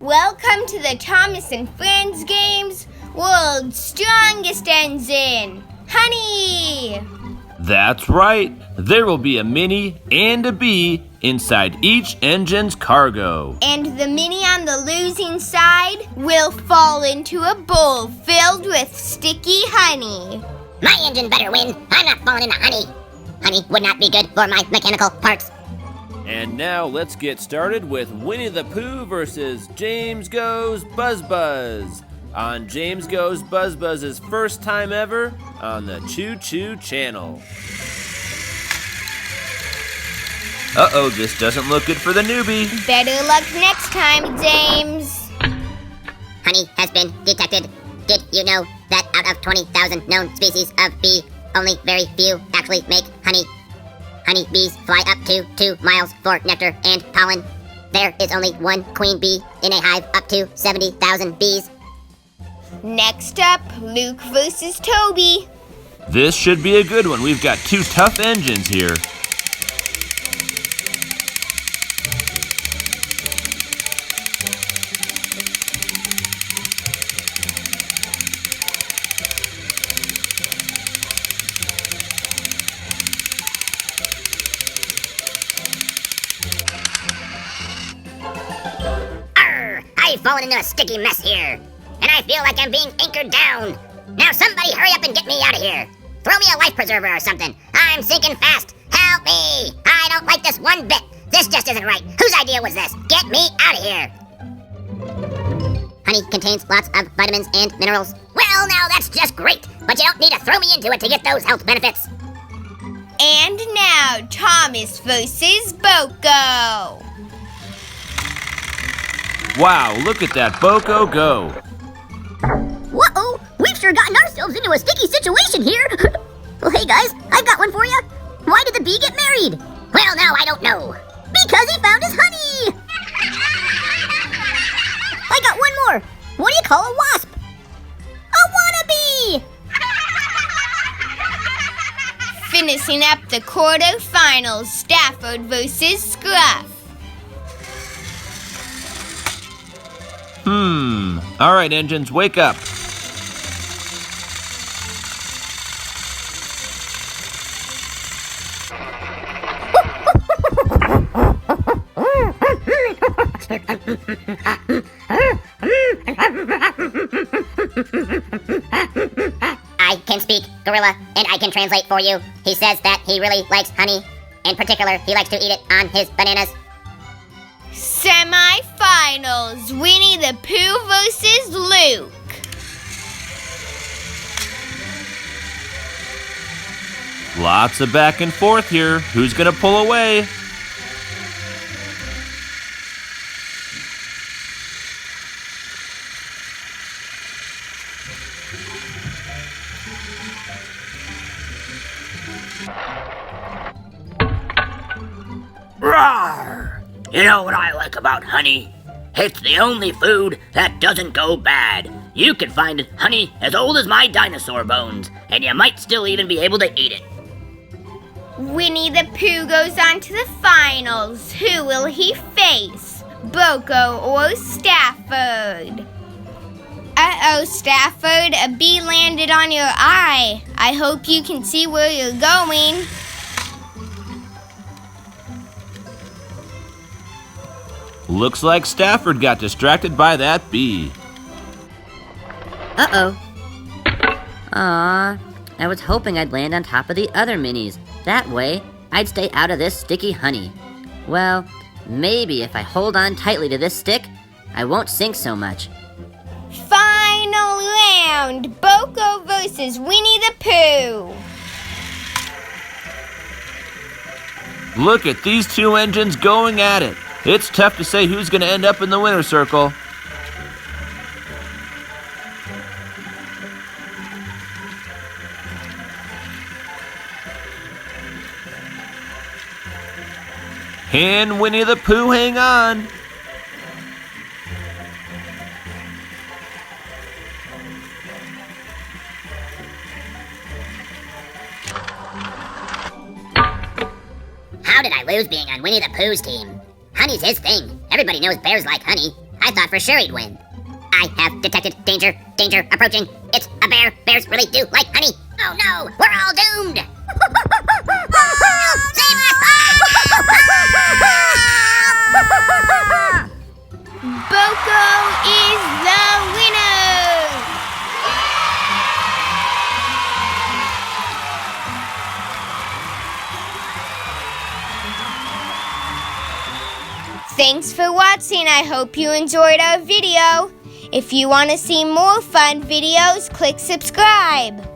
Welcome to the Thomas and Friends Games World's Strongest Engine, Honey! That's right. There will be a mini and a bee inside each engine's cargo. And the mini on the losing side will fall into a bowl filled with sticky honey. My engine better win. I'm not falling into honey. Honey would not be good for my mechanical parts. And now let's get started with Winnie the Pooh versus James Goes Buzz Buzz on James Goes Buzz Buzz's first time ever on the Choo Choo channel. Uh-oh, this doesn't look good for the newbie. Better luck next time, James. Honey has been detected. Did you know that out of 20,000 known species of bee, only very few actually make honey? Honey bees fly up to 2 miles for nectar and pollen. There is only one queen bee in a hive up to 70,000 bees. Next up, Luke versus Toby. This should be a good one. We've got 2 tough engines here. I've fallen into a sticky mess here, and I feel like I'm being anchored down. Now somebody hurry up and get me out of here. Throw me a life preserver or something. I'm sinking fast. Help me! I don't like this one bit. This just isn't right. Whose idea was this? Get me out of here. Honey contains lots of vitamins and minerals. Well, now that's just great, but you don't need to throw me into it to get those health benefits. And now, Thomas versus Boko. Wow, look at that Boko go. Whoa! We've sure gotten ourselves into a sticky situation here. Well, hey guys, I've got one for you. Why did the bee get married? Well, now I don't know. Because he found his honey! I got one more. What do you call a wasp? A wannabe! Finishing up the quarterfinals, Stafford versus Scruff. All right, engines, wake up. I can speak gorilla, and I can translate for you. He says that he really likes honey. In particular, he likes to eat it on his bananas. Semi-finals, Winnie the Pooh versus Luke. Lots of back and forth here. Who's gonna pull away? Rawr! You know what I like about honey? It's the only food that doesn't go bad. You can find honey as old as my dinosaur bones, and you might still even be able to eat it. Winnie the Pooh goes on to the finals. Who will he face? Boko or Stafford? Uh-oh, Stafford, a bee landed on your eye. I hope you can see where you're going. Looks like Stafford got distracted by that bee. Uh-oh. Aw, I was hoping I'd land on top of the other minis. That way, I'd stay out of this sticky honey. Well, maybe if I hold on tightly to this stick, I won't sink so much. Final round, Boko versus Winnie the Pooh. Look at these 2 engines going at it. It's tough to say who's gonna end up in the winner's circle. Can Winnie the Pooh hang on? How did I lose being on Winnie the Pooh's team? Honey's his thing. Everybody knows bears like honey. I thought for sure he'd win. I have detected danger. Danger approaching. It's a bear. Bears really do like honey. Oh no, we're all doomed. Save us! Boko is the winner! Thanks for watching. I hope you enjoyed our video. If you want to see more fun videos, click subscribe.